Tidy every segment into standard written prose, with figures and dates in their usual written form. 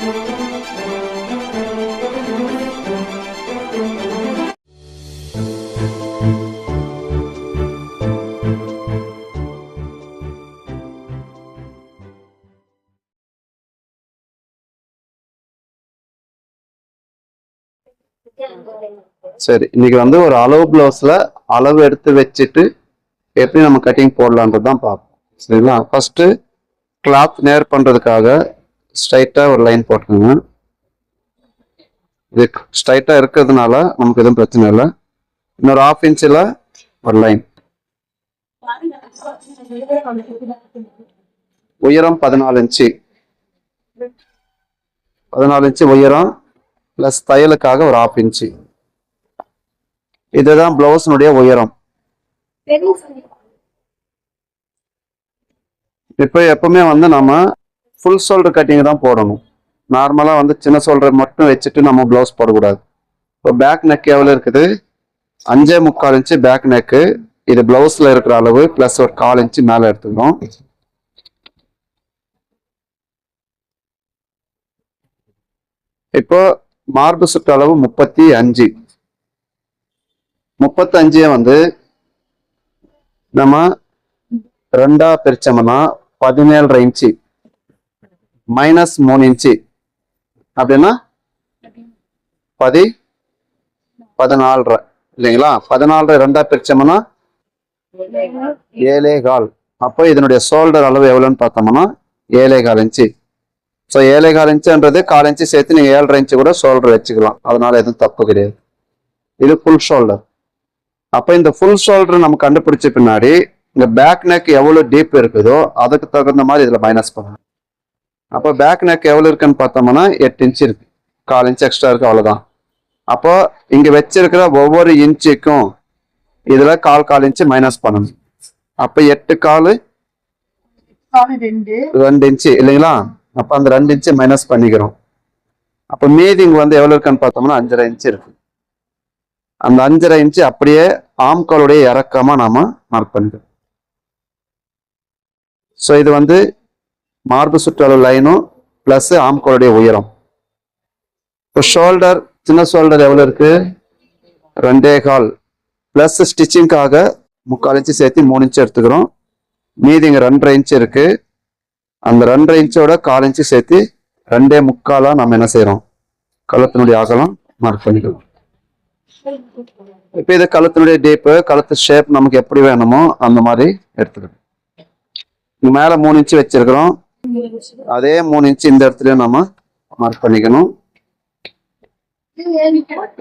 சரி, இன்னைக்கு வந்து ஒரு அளவு பிளவுஸ்ல அளவு எடுத்து வச்சுட்டு எப்படி நம்ம கட்டிங் போடலான்றது தான் பார்ப்போம். சரிங்களா? ஃபர்ஸ்ட் கிளாத் நேர் பண்றதுக்காக ஸ்ட்ரைட்டா ஒரு லைன் போட்டுக்கோங்க. இது ஸ்ட்ரைட்டா இருக்கிறதுனால நமக்கு எதுவும் பிரச்சனை இல்லை. இன்னொரு 1/2 இன்ச்சில் ஒரு லைன். உயரம் 14 இன்ச்சு. 14 இன்ச்சு உயரம் பிளஸ் தையலுக்காக ஒரு 1/2 இன்ச்சு. இதுதான் பிளவுஸ்னுடைய உயரம். இப்போ எப்பவுமே வந்து நம்ம ஃபுல் ஷோல்டர் கட்டிங் தான் போடணும். நார்மலா வந்து சின்ன ஷோல்டர் மட்டும் வச்சுட்டு நம்ம பிளவுஸ் போடக்கூடாது. இப்போ பேக் நெக் எவ்வளவு இருக்குது? 5.25 இன்ச்சு பேக் நெக்கு. இது பிளவுஸ்ல இருக்கிற அளவு பிளஸ் ஒரு 1/4 இன்ச்சு மேல எடுத்துக்கிறோம். இப்போ மார்பு சுற்று அளவு 35. 35 வந்து நம்ம 2ஆ பிரிச்சோம்னா 17.5 இன்ச்சு மைனஸ் 3 இன்ச்சு அப்படின்னா 14.5 இல்லைங்களா? 14 2ஆ பிரிச்சோம்னா 7.25. அப்போ இதனுடைய ஷோல்டர் அளவு எவ்வளவுன்னு பார்த்தோம்னா 7.25 இன்ச்சு. ஸோ 7.25 இன்ச்சுன்றது 1/4 இன்ச்சு சேர்த்து நீங்க 7.5 இன்ச்சு கூட ஷோல்டர் வச்சுக்கலாம். அதனால எதுவும் தப்பு கிடையாது. இது ஃபுல் ஷோல்டர். அப்போ இந்த ஃபுல் ஷோல்டர் நம்ம கண்டுபிடிச்ச பின்னாடி இந்த பேக் நெக் எவ்வளவு டீப் இருக்குதோ அதுக்கு தகுந்த மாதிரி இதுல மைனஸ் பண்ணணும். அப்போ பேக் நெக் எவ்வளவு இருக்குன்னு பார்த்தோம்னா 8 இன்ச்சு இருக்கு. 1/4 இன்ச்சு எக்ஸ்ட்ரா இருக்கு, அவ்வளவுதான். அப்போ இங்க வச்சிருக்கிற ஒவ்வொரு இன்ச்சுக்கும் இதுல 1/4 இன்ச்சு மைனஸ் பண்ணணும். அப்ப 8 2 இன்ச்சு இல்லைங்களா? அப்ப அந்த 2 இன்ச்சு மைனஸ் பண்ணிக்கிறோம். அப்ப மீதி இங்க வந்து எவ்வளவு இருக்குன்னு பார்த்தோம்னா 5.5 இன்ச்சு இருக்கு. அந்த 5.5 இன்ச்சு அப்படியே ஆம்காலுடைய இறக்கமா நாம மார்க் பண்ணிக்கிறோம். ஸோ இது வந்து மார்பு சுற்றளவு லைனும் பிளஸ் ஆம்காலுடைய உயரம். இப்போ ஷோல்டர், சின்ன ஷோல்டர் எவ்வளவு இருக்கு? 2.25 பிளஸ் ஸ்டிச்சிங்காக 3/4 இன்ச்சு சேர்த்து 3 இன்ச்சு எடுத்துக்கிறோம். மீதி இங்க 2.5 இன்ச்சு இருக்கு. அந்த 2.5 இன்ச்சோட 1/4 இன்ச்சு சேர்த்து 2.25 நம்ம என்ன செய்யறோம்? கழுத்தினுடைய அகலம் மார்க் பண்ணிக்கிறோம். இப்ப இது கழுத்தினுடைய டீப்பு, கழுத்து ஷேப் நமக்கு எப்படி வேணுமோ அந்த மாதிரி எடுத்துக்கணும். மேல 3 இன்ச்சு வச்சிருக்கிறோம். அதே 3 இன்ச்சு இந்த இடத்துலயும் நம்ம மார்க் பண்ணிக்கணும்.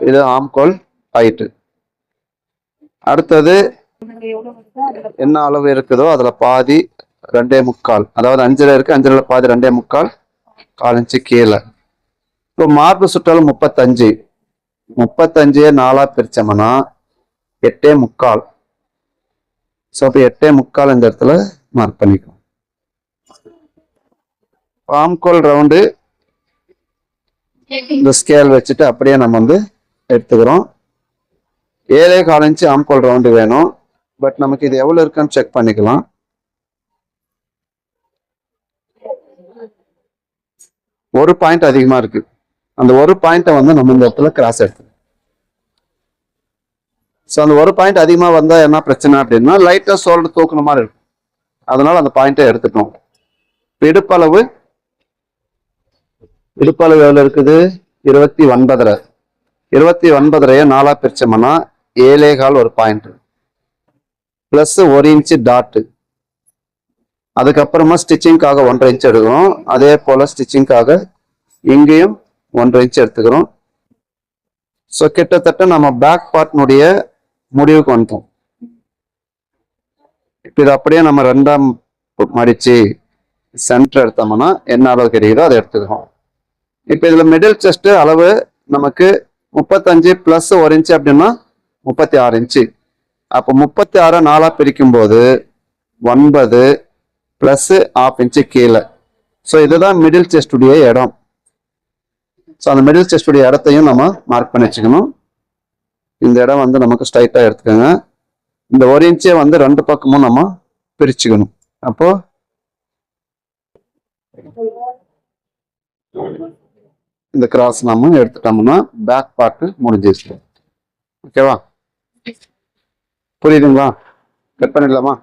இது ஆம்கோல் ஹைட்டு. அடுத்தது என்ன அளவு இருக்குதோ அதுல பாதி 2.25, அதாவது 5ல இருக்கு, 5ல பாதி 2.25, 1/4 இன்ச்சு கீழே. இப்போ மார்பு சுற்றளவு 35. 35 4ஆ பிரிச்சோம்னா 8.25. ஸோ இப்போ 8.25 இந்த இடத்துல மார்க் பண்ணிக்கும். ஆம்கோல் ரவுண்டு இந்த ஸ்கேல் வச்சுட்டு அப்படியே நம்ம வந்து எடுத்துக்கிறோம். 7.25 இன்ச்சு ஆம்கோல் ரவுண்டு வேணும். பட் நமக்கு இது எவ்வளவு இருக்குன்னு செக் பண்ணிக்கலாம். ஒரு பாயிண்ட் அதிகமா இருக்கு. அந்த ஒரு பாயிண்ட்டை வந்து நம்ம இந்த இடத்துல கிராஸ் எடுத்து. ஸோ அந்த ஒரு பாயிண்ட் அதிகமா வந்தா என்ன பிரச்சனை அப்படின்னா லைட்டா ஷோல்டர் தூக்குன மாதிரி இருக்கும். அதனால அந்த பாயிண்ட்டை எடுத்துட்டோம். இடுப்பளவு எவ்வளவு இருக்குது? 29. 29 4ஆ பிரிச்சோம்னா 7.25 ஒரு பாயிண்ட் பிளஸ் 1 இன்ச்சு டாட். அதுக்கப்புறமா ஸ்டிச்சிங்காக 1.5 இன்ச்சு எடுக்கிறோம். அதே போல ஸ்டிச்சிங்காக இங்கேயும் 1.5 இன்ச்சு எடுத்துக்கிறோம். ஸோ கிட்டத்தட்ட நம்ம பேக் பார்ட்னுடைய முடிவுக்கு வந்துட்டோம். இப்போ இது அப்படியே நம்ம 2ஆ மடிச்சு சென்டர் எடுத்தோம்னா என்ன அளவு கிடைக்குதோ அதை எடுத்துக்கிறோம். இப்போ இதுல மிடில் செஸ்ட் அளவு நமக்கு 35 பிளஸ் 1 இன்ச்சு அப்படின்னா 36 இன்ச்சு. அப்போ 36 4ஆ பிரிக்கும் போது 9 பிளஸ் 1/2 இன்ச்சு கீழே. ஸோ இதுதான் மிடில் செஸ்டுடைய இடம். ஸோ அந்த மிடில் செஸ்டுடைய இடத்தையும் நம்ம மார்க் பண்ணி வச்சுக்கணும். இந்த இடம் வந்து நமக்கு ஸ்ட்ரைட்டா எடுத்துக்கோங்க. இந்த 1 இன்ச்சே வந்து 2 பக்கமும் நம்ம பிரிச்சுக்கணும். அப்போ இந்த கிராஸ் நம்ம எடுத்துட்டோம்னா பேக் பார்ட் முடிஞ்சிருச்சு. ஓகேவா? புரியுதுங்களா? கட் பண்ணிடலாமா?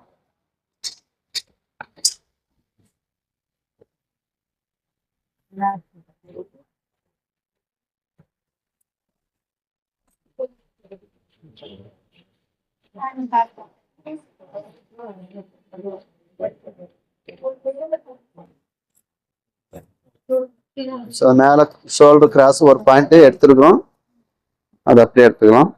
ஸோ மேலே ஷோல்டர் கிராஸ் ஒரு பாயிண்ட் எடுத்துருக்கோம், அதை அப்படியே எடுத்துக்கலாம்.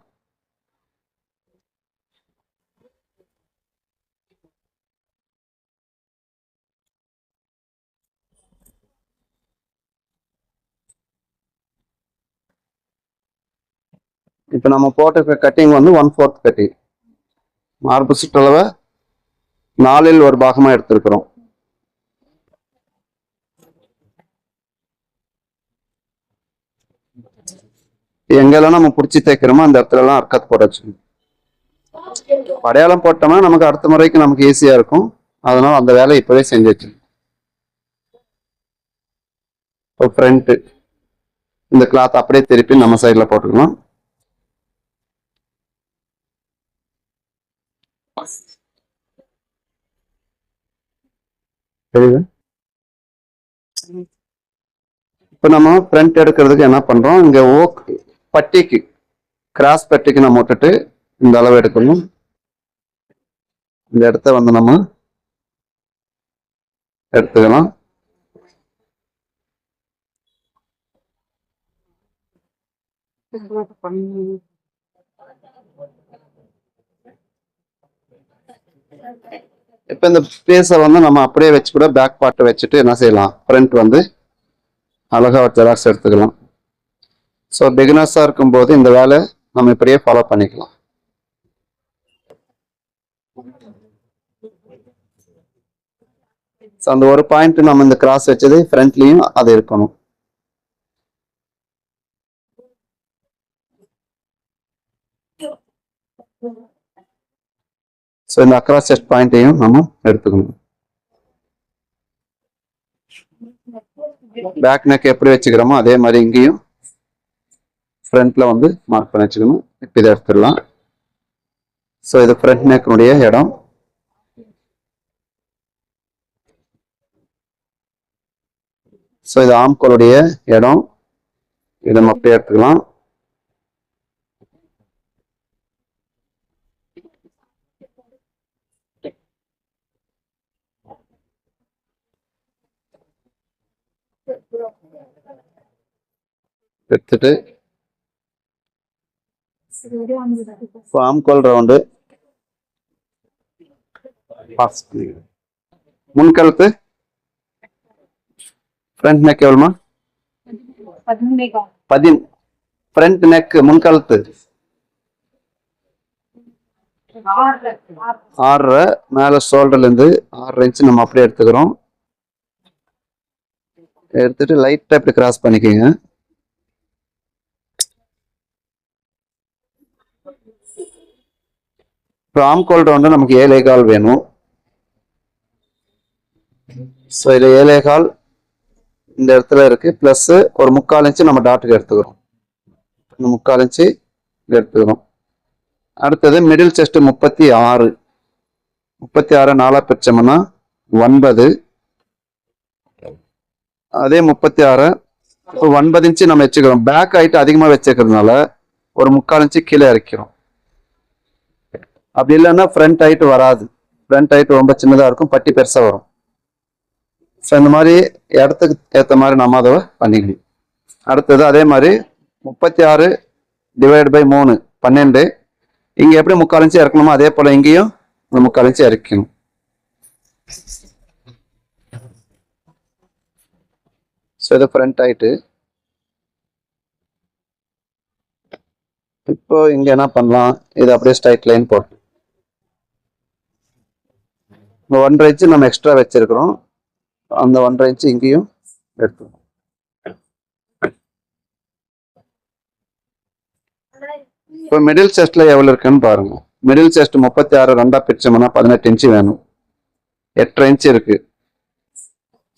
இப்போ நம்ம போட்ட கட்டிங் வந்து 1/4 கட்டிங், மார்பு சுற்றளவை 4ல் ஒரு பாகமாக எடுத்திருக்கிறோம். எங்கெல்லாம் நம்ம பிடிச்சி தைக்கிறோமோ அந்த இடத்துல எல்லாம் அர்க்கத் போட வச்சுக்கணும். அடையாளம் போட்டோம்னா நமக்கு அடுத்த முறைக்கு நமக்கு ஈஸியா இருக்கும். அதனால அந்த வேலையை இப்பவே செஞ்சு வச்சுக்கணும். இப்போ ஃப்ரண்ட் இந்த கிளாத் அப்படியே திருப்பி நம்ம சைட்ல போட்டுக்கலாம். தெரியுது? இப்போ நம்ம ஃப்ரண்ட் எடுக்கிறதுக்கு என்ன பண்றோம், இங்க பட்டிக்கு கிராஸ் பட்டிக்கு நம்ம விட்டுட்டு இந்த அளவு எடுக்கணும். இந்த இடத்த வந்து நம்ம எடுத்துக்கலாம். இப்ப இந்த ஸ்பேஸை வந்து நம்ம அப்படியே வச்சு கூட பேக் பார்ட்டை வச்சுட்டு என்ன செய்யலாம், ஃப்ரண்ட் வந்து அழகா ஜெராக்ஸ் எடுத்துக்கலாம். ஸோ பிகினர்ஸா இருக்கும்போது இந்த வேலை நம்ம இப்படியே ஃபாலோ பண்ணிக்கலாம். ஸோ அந்த ஒரு பாயிண்ட் நம்ம இந்த கிராஸ் வச்சது ஃப்ரண்ட்லயும் அது இருக்கணும். ஸோ இந்த அக்ராஸ் செஸ்ட் பாயிண்ட்டையும் நம்ம எடுத்துக்கணும். பேக் நெக் எப்படி வச்சுக்கிறோமோ அதே மாதிரி இங்கேயும் ஃப்ரண்ட்ல வந்து மார்க் பண்ணி வச்சுக்கணும். இப்போ இதை எடுத்துடலாம். ஸோ இது ஃப்ரண்ட் நெக்கினுடைய இடம். ஸோ இது ஆம்கோலுடைய இடம். இதை நம்ம அப்படியே எடுத்துக்கலாம். எடுத்துட்டு ஆம்கோல் ரவுண்டு முன்கழுத்து ஃப்ரண்ட் நெக் எவ்வளோமா? 10. ஃப்ரண்ட் நெக் முன்கழுத்து 6.5. மேல ஷோல்டர்ல இருந்து 6 இன்ச் நம்ம அப்படியே எடுத்துக்கிறோம். எடுத்துட்டு லைட்டா இப்படி கிராஸ் பண்ணிக்கோங்க. இப்போ ஆம்கோல் ரவுண்டு நமக்கு 7.25 வேணும். ஸோ இது 7.25 இந்த இடத்துல இருக்கு. பிளஸ் ஒரு 3/4 இன்ச்சு நம்ம டாட்டுக்கு எடுத்துக்கிறோம். 3/4 இன்ச்சு எடுத்துக்கிறோம். அடுத்தது மிடில் செஸ்ட் 36. 36 4 பிரிச்சோம்னா 9. அதே 36 இப்போ 9 இன்ச்சு நம்ம வச்சுக்கிறோம். பேக் ஹைட் அதிகமாக வச்சுக்கிறதுனால ஒரு 3/4 இன்ச்சு கீழே இறக்கிறோம். அப்படி இல்லைன்னா ஃப்ரண்ட் ஹைட் வராது. ஃப்ரண்ட் ஹைட் ரொம்ப சின்னதாக இருக்கும், பட்டி பெருசாக வரும். ஸோ இந்த மாதிரி இடத்துக்கு ஏற்ற மாதிரி நம்ம அதை பண்ணிக்கணும். அடுத்தது அதே மாதிரி 36 / 3 12. இங்கே எப்படி 3/4 இன்ச்சு இறக்கணுமோ அதே போல் இங்கேயும் 3/4 இன்ச்சு இறக்கணும். ஸோ இது ஃப்ரண்ட் ஹைட்டு. இப்போ இங்க என்ன பண்ணலாம், இது அப்படியே ஸ்ட்ரைட் லைன் போட்டு 1.5 இன்ச்சு நம்ம எக்ஸ்ட்ரா வச்சிருக்கிறோம். அந்த 1.5 இன்ச்சு இங்கேயும் எடுத்துக்கணும். இப்போ மிடில் செஸ்ட்ல எவ்வளவு இருக்குன்னு பாருங்க. மிடில் செஸ்ட் 36 2 பிரிச்சோம்னா 18 இன்ச்சு வேணும். 8.5 இன்ச்சு இருக்கு.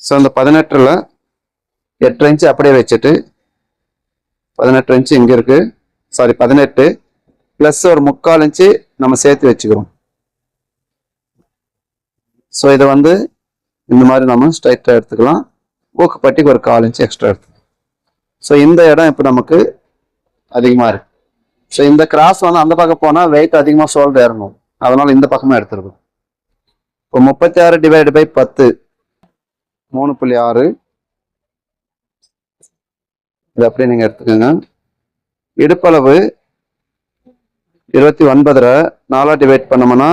ஸோ அந்த 18ல 8.5 இன்ச்சு அப்படியே வச்சுட்டு 18 இன்ச்சு இங்க இருக்கு, சாரி 18 பிளஸ் ஒரு 3/4 இன்ச்சு நம்ம சேர்த்து வச்சுக்கிறோம். ஸோ இதை வந்து இந்த மாதிரி நம்ம ஸ்ட்ரைட்டாக எடுத்துக்கலாம். ஊக்குப்பட்டிக்கு ஒரு 1/4 இன்ச்சு எக்ஸ்ட்ரா எடுத்துக்கலாம். ஸோ இந்த இடம் இப்போ நமக்கு அதிகமாக இருக்கு. ஸோ இந்த கிராஸ் வந்து அந்த பக்கம் போனால் வெயிட் அதிகமாக ஷோல்டர் இறங்கும், அதனால இந்த பக்கமாக எடுத்துருக்கோம். இப்போ 36 டிவைடு பை 10 3.6 இது அப்படியே நீங்கள் எடுத்துக்கோங்க. இடுப்பளவு 29 4 டிவைட் பண்ணோம்னா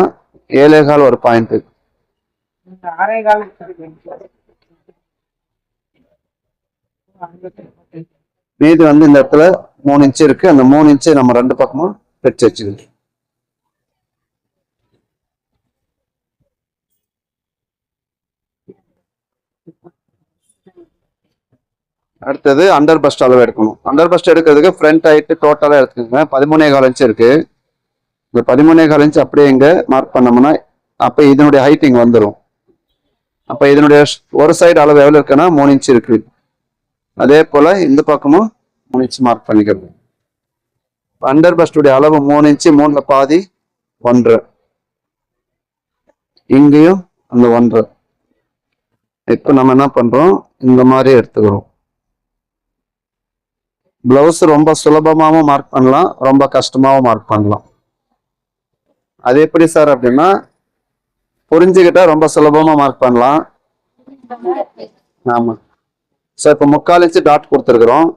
7.25 ஒரு பாயிண்ட். மீதி வந்து இந்த இடத்துல 3 இன்ச்சு இருக்கு, அந்த 3 இன்ச்சு நம்ம 2 பக்கமும் வச்சு வச்சுக்கணும். அடுத்தது அண்டர் பஸ்ட் அளவு எடுக்கணும். அண்டர் பஸ்ட் எடுக்கிறதுக்கு ஃப்ரண்ட் ஹைட் டோட்டலா எடுத்துக்கோங்க. 13.25 இன்ச்சு இருக்கு. இந்த 13.25 இன்ச்சு அப்படியே இங்க மார்க் பண்ணோம்னா அப்ப இதனுடைய ஹைட் இங்க வந்துடும். அப்ப இதனுடைய ஒரு சைடு அளவு எவ்வளவு இருக்குன்னா 3 இன்ச்சு இருக்கு. அதே போல இந்த பக்கமும் 3 இன்ச்சு மார்க் பண்ணிக்கிறது. அண்டர் பஸ்டுடைய அளவு 3 இன்ச்சு, 3ல பாதி 1.5. இங்கேயும் அந்த 1.5. இப்ப நம்ம என்ன பண்றோம், இந்த மாதிரி எடுத்துக்கிறோம். பிளவுஸ் ரொம்ப சுலபமாகவும் மார்க் பண்ணலாம், ரொம்ப கஷ்டமாகவும் மார்க் பண்ணலாம். அது எப்படி சார் அப்படின்னா, புரிஞ்சுக்கிட்டா ரொம்ப சுலபமா மார்க் பண்ணலாம். ஆமா. ஸோ இப்போ 3/4 இன்ச்சு டாட் கொடுத்துருக்குறோம்.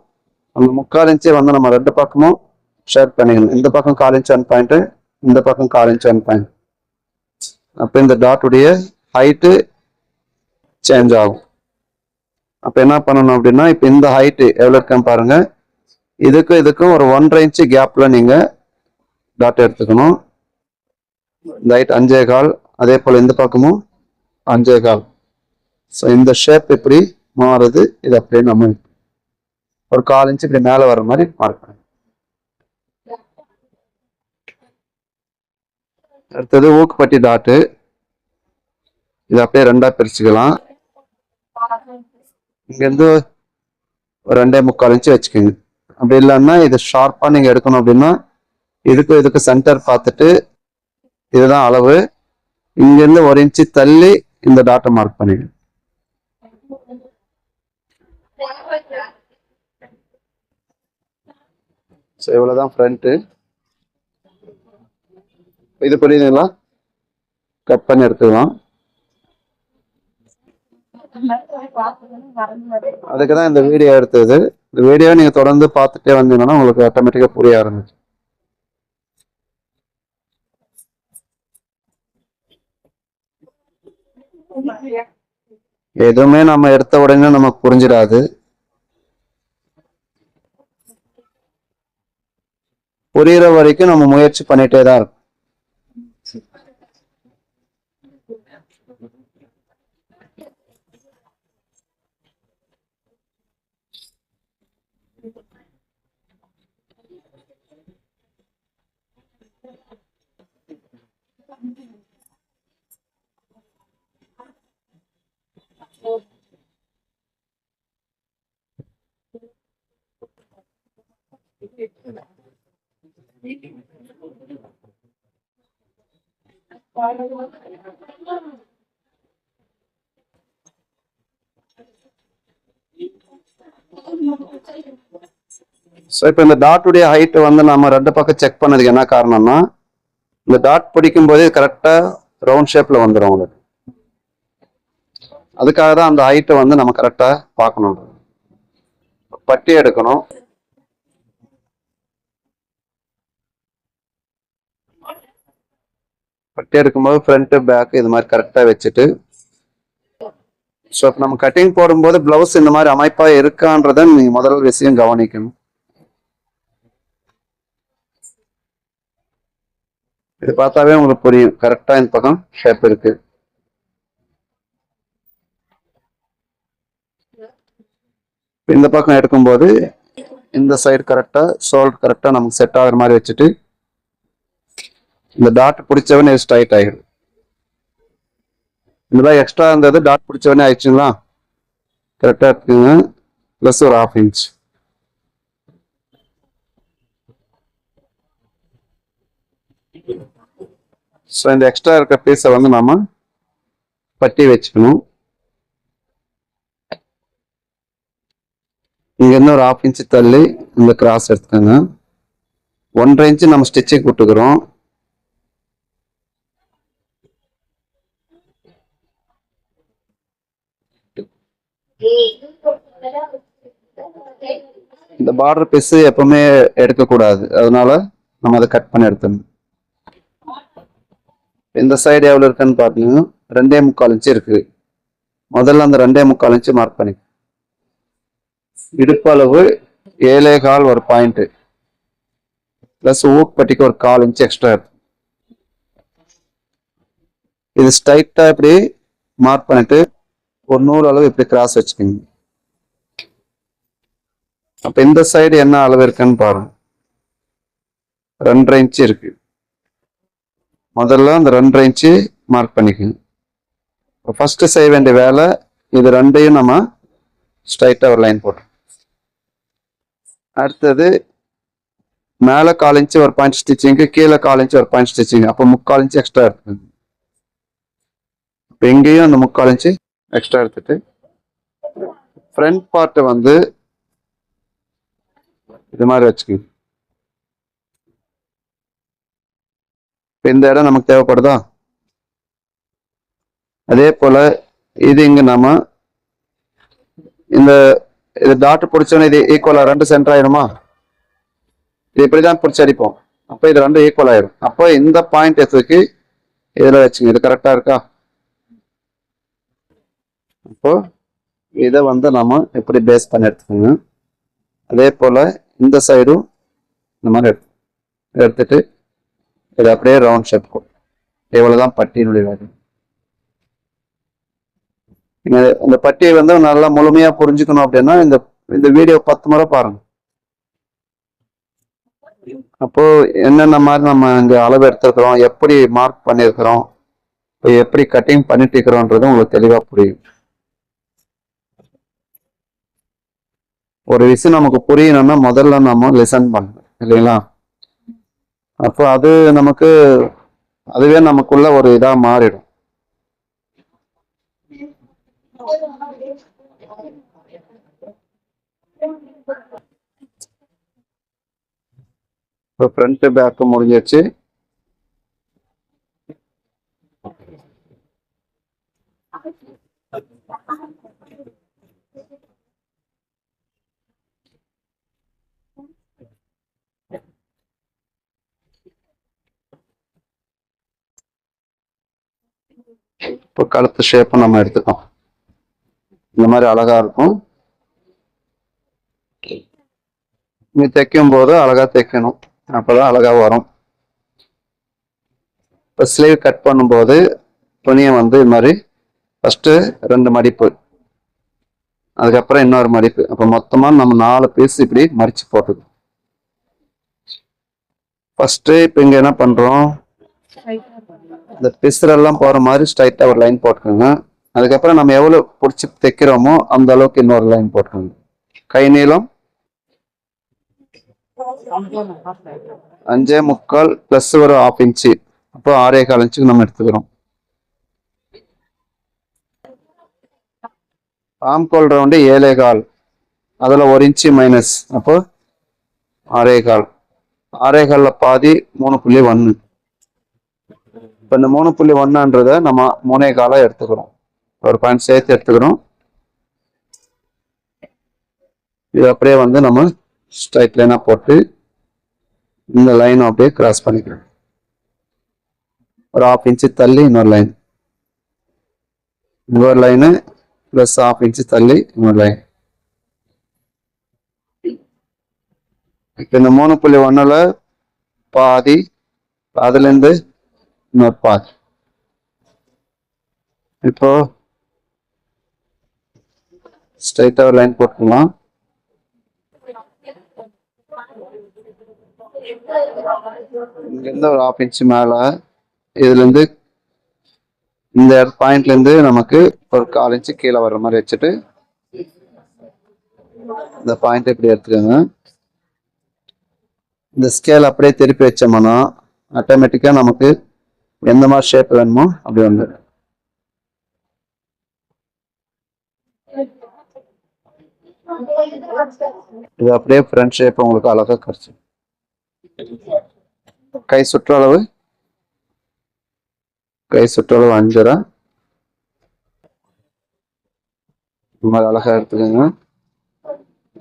அந்த 3/4 இன்ச்சை வந்து நம்ம 2 பக்கமும் ஷேர் பண்ணிக்கணும். இந்த பக்கம் 1/4 இன்ச் 1 பாயிண்ட், இந்த பக்கம் 1/4 இன்ச் 1 பாயிண்ட். அப்போ இந்த டாட்டுடைய ஹைட்டு சேஞ்ச் ஆகும். அப்போ என்ன பண்ணணும் அப்படின்னா, இப்போ இந்த ஹைட்டு எவ்வளோ இருக்குன்னு பாருங்க. இதுக்கும் ஒரு 1.5 இன்ச்சு கேப்ல நீங்க டாட் எடுத்துக்கணும். இந்த ஹைட் 5.25, அதே போல இந்த பக்கமும் 5.25. ஸோ இந்த ஷேப் இப்படி மாறுது. இது அப்படியே நம்ம ஒரு 1/4 இன்ச்சு இப்படி மேலே வர மாதிரி மார்க் பண்ணணும். அடுத்தது ஊக்குப்பட்டி டாட்டு. இது அப்படியே 2ஆ பிரிச்சுக்கலாம். இங்கேருந்து ஒரு 2.25 இன்ச்சு வச்சுக்கோங்க. அப்படி இல்லைன்னா இது ஷார்ப்பா நீங்க எடுக்கணும் அப்படின்னா இதுக்கு சென்டர் பார்த்துட்டு இதுதான் அளவு. இங்கிருந்து 1 இன்ச்சு தள்ளி இந்த டாட்டை மார்க் பண்ணிடு. ஸோ இவ்வளவுதான் ஃப்ரண்ட். இது புரியுதுங்களா? கட் பண்ணி எடுத்துக்கலாம். அதுக்குதான் இந்த வீடியோ எடுத்தது. இந்த வீடியோ நீங்க தொடர்ந்து பார்த்துட்டே வந்தீங்கன்னா உங்களுக்கு ஆட்டோமேட்டிக்கா புரிய ஆரம்பிச்சு. எதுவுமே நம்ம எடுத்த உடனே நமக்கு புரிஞ்சிடாது. புரியுற வரைக்கும் நம்ம முயற்சி பண்ணிட்டே தான் இருக்கும். ஸோ இப்போ இந்த டாட்டுடைய ஹைட் வந்து நம்ம 2 பக்கம் செக் பண்ணதுக்கு என்ன காரணம்னா, இந்த டாட் பிடிக்கும் போதே கரெக்டா ரவுண்ட் ஷேப்ல வந்துடும் உங்களுக்கு. அதுக்காக தான் அந்த ஹைட்டை வந்து நம்ம கரெக்டா பார்க்கணும். பட்டி எடுக்கணும். பட்டி எடுக்கும்போது ஃப்ரண்ட் பேக் இது மாதிரி கரெக்டா வச்சுட்டு, ஸோ நம்ம கட்டிங் போடும்போது பிளவுஸ் இந்த மாதிரி அமைப்பா இருக்கான்றத நீங்க முதல் விஷயம் கவனிக்கணும். இது பார்த்தாவே உங்களுக்கு புரியும், கரெக்டா இந்த பக்கம் ஷேப் இருக்கு. இந்த பக்கம் எடுக்கும்போது இந்த சைடு கரெக்டா ஷோல்டர் கரெக்டா நமக்கு செட் ஆகுற மாதிரி வச்சுட்டு, இந்த டாட் பிடிச்சவனே ஸ்ட்ரைட் ஆகிடும். இந்த மாதிரி எக்ஸ்ட்ரா இருந்தது டாட் பிடிச்சவனே ஆயிடுச்சுங்களா, கரெக்டா இருக்குங்க. பிளஸ் ஒரு 1/2 இன்ச். ஸோ இந்த எக்ஸ்ட்ரா இருக்க பீஸை வந்து நாம பட்டி வச்சுக்கணும். இங்கேருந்து ஒரு 1/2 இன்ச்சு தள்ளி இந்த கிராஸ் எடுத்துக்கோங்க. 1.5 இன்ச்சு நம்ம ஸ்டிச்சுக்கு விட்டுக்கிறோம். இந்த பார்டர் பீஸ் எப்பவுமே எடுக்கக்கூடாது, அதனால நம்ம அதை கட் பண்ணி எடுத்துடணும். இந்த சைடு எவ்வளோ இருக்குன்னு பார்த்தீங்கன்னா 2.25 இன்ச்சு இருக்கு. முதல்ல அந்த 2.25 இன்ச்சு மார்க் பண்ணி இடுப்பு அளவு 7.25 ஒரு பாயிண்ட் பிளஸ் ஊக்பட்டிக்கு ஒரு 1/4 இன்ச்சு எக்ஸ்ட்ரா இருக்கு. இது ஸ்ட்ரைட்டா இப்படி மார்க் பண்ணிட்டு ஒரு நூறு அளவு இப்படி கிராஸ் வச்சுக்கோங்க. அப்ப இந்த சைடு என்ன அளவு இருக்குன்னு பாருங்க. 2.5 இன்ச்சு இருக்கு. முதல்ல அந்த 2.5 இன்ச்சு மார்க் பண்ணிக்கோங்க. ஃபர்ஸ்ட் செய்ய வேண்டிய வேலை இது ரெண்டையும் நம்ம ஸ்ட்ரைட்டா ஒரு லைன் போட்டோம். அடுத்தது மேல 1/4 இன்ச்சு ஒரு பாயிண்ட் ஸ்டிச்சிங்கு, கீழே 1/4 இன்ச்சு ஒரு பாயிண்ட் ஸ்டிச்சிங். அப்போ 3/4 இன்ச்சு எக்ஸ்ட்ரா இருக்கு. இப்போ எங்கேயும் அந்த 3/4 இன்ச்சு எக்ஸ்ட்ரா எடுத்துட்டு ஃப்ரண்ட் பார்ட் வந்து இது மாதிரி வச்சுக்கோங்க. இந்த இடம் நமக்கு தேவைப்படுதா? அதே போல இது இங்க நாம இந்த இது டாட் பிடிச்சோன்னு இது ஈக்குவலா 2 சென்டர் ஆயிருமா? இது இப்படிதான் பிடிச்சி அடிப்போம். அப்போ இது 2 ஈக்குவல் ஆயிரும். அப்போ இந்த பாயிண்ட் எடுத்துக்கு இதுல வச்சுங்க. இது கரெக்டா இருக்கா? அப்போ இதை வந்து நம்ம எப்படி பேஸ் பண்ணி எடுத்துக்கோங்க. அதே போல இந்த சைடும் இந்த மாதிரி எடுத்துட்டு இது அப்படியே ரவுண்ட் ஷேப் போடும். இவ்வளவுதான் பட்டியினுடைய வேலை. இந்த பட்டியை வந்து நல்லா முழுமையா புரிஞ்சுக்கணும் அப்படின்னா இந்த இந்த வீடியோ 10 முறை பாருங்க. அப்போ என்னென்ன மாதிரி நம்ம இங்க அளவு எடுத்திருக்கிறோம், எப்படி மார்க் பண்ணியிருக்கிறோம், இப்போ எப்படி கட்டிங் பண்ணிட்டு இருக்கிறோன்றது உங்களுக்கு தெளிவா புரியும். ஒரு விஷயம் நமக்கு புரியணும்னா முதல்ல நம்ம லிசன் பண்ணணும் இல்லைங்களா? அப்போ அது நமக்கு அதுவே நமக்குள்ள ஒரு இதா மாறிடும். இப்போ ஃப்ரண்ட் பேக் முடிஞ்சிருச்சு. இப்போ கழுத்து ஷேப்பை நம்ம எடுத்துக்கோம். இந்த மாதிரி அழகா இருக்கும். நீ தைக்கும் போது அழகா தைக்கணும், அப்பதான் அழகா வரும். இப்போ ஸ்லீவ் கட் பண்ணும்போது துணியை வந்து இது மாதிரி ஃபர்ஸ்ட் 2 மடிப்பு, அதுக்கப்புறம் இன்னொரு மடிப்பு. அப்போ மொத்தமா நம்ம 4 பீஸ் இப்படி மடிச்சு போட்டுக்கணும். ஃபர்ஸ்ட் இப்போ இங்க என்ன பண்றோம், இந்த பிசுரெல்லாம் போற மாதிரி ஸ்ட்ரைட்டா ஒரு லைன் போட்டுக்கோங்க. அதுக்கப்புறம் நம்ம எவ்வளவு பிடிச்சி தைக்கிறோமோ அந்த அளவுக்கு இன்னொரு லைன் போட்டுக்கோங்க. கை நீளம் 5.25 பிளஸ் ஒரு 1/2 இன்ச்சு, அப்போ 6.25 இன்ச்சுக்கு நம்ம எடுத்துக்கிறோம். ஆம்கோல் ரவுண்டு 7.25, அதுல 1 இன்ச்சு மைனஸ், அப்போ 6.25. 6.25ல பாதி 3.1. இப்போ இந்த 3.1ன்றத நம்ம 3.25 எடுத்துக்கிறோம். ஒரு பாயிண்ட் சேர்த்து எடுத்துக்கிறோம். இது அப்படியே வந்து நம்ம ஸ்ட்ரைட் லைனா போட்டு இந்த லைன் அப்படியே கிராஸ் பண்ணிக்கிறோம். ஒரு 1/2 இன்ச்சு தள்ளி இன்னொரு லைன், இன்னொரு லைனு பிளஸ் 1/2 இன்ச்சு தள்ளி இன்னொரு லைன். இப்போ இந்த 3.1ல பாதி, அதுல இருந்து இன்னொரு பாதி. இப்போ ஸ்ட்ரைட்டா ஒரு லைன் போட்டுக்கலாம். இங்க இருந்து ஒரு 1/2 இன்ச்சு மேல, இதுல இருந்து இந்த பாயிண்ட்ல இருந்து நமக்கு ஒரு 1/4 இன்ச்சு கீழே வர்ற மாதிரி வச்சுட்டு இந்த பாயிண்ட் இப்படி எடுத்துக்கோங்க. இந்த ஸ்கேல் அப்படியே திருப்பி வச்சோம்னா ஆட்டோமேட்டிக்கா நமக்கு எந்த மாதிரி ஷேப் வேணுமோ அப்படி வந்து இது அப்படியே ஃப்ரண்ட் ஷேப் உங்களுக்கு அழகா கிடைச்சு. கை சுற்றளவு 5.5 இந்த மாதிரி அழகா எடுத்துக்கோங்க.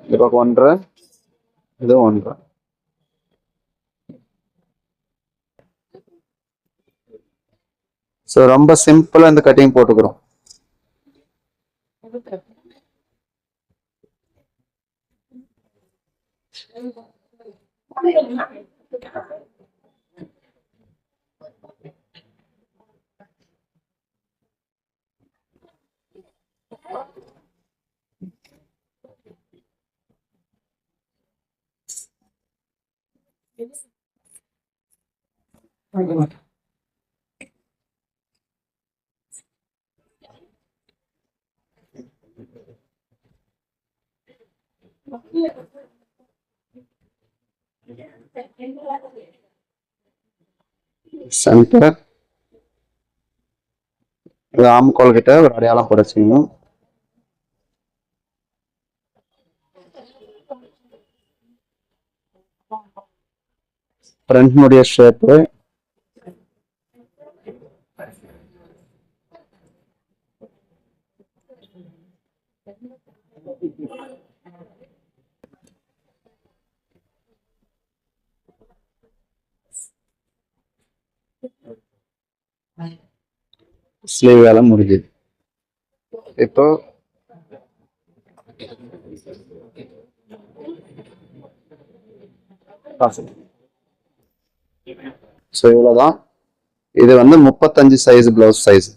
இது பக்கம் 1.5, இது 1.5. ஸோ ரொம்ப சிம்பிளா இந்த கட்டிங் போட்டுக்கிறோம். சென்டர் ஆம்கோல் கிட்ட ஒரு அடையாளம் போட செய்யணும். ஃப்ரண்ட் முடிய ஷேப்பு ஸ்லீவ் வேலை முடிஞ்சுது. இப்போ ஸோ இவ்வளோதான். இது வந்து 35 சைஸ் பிளவுஸ் சைஸ்.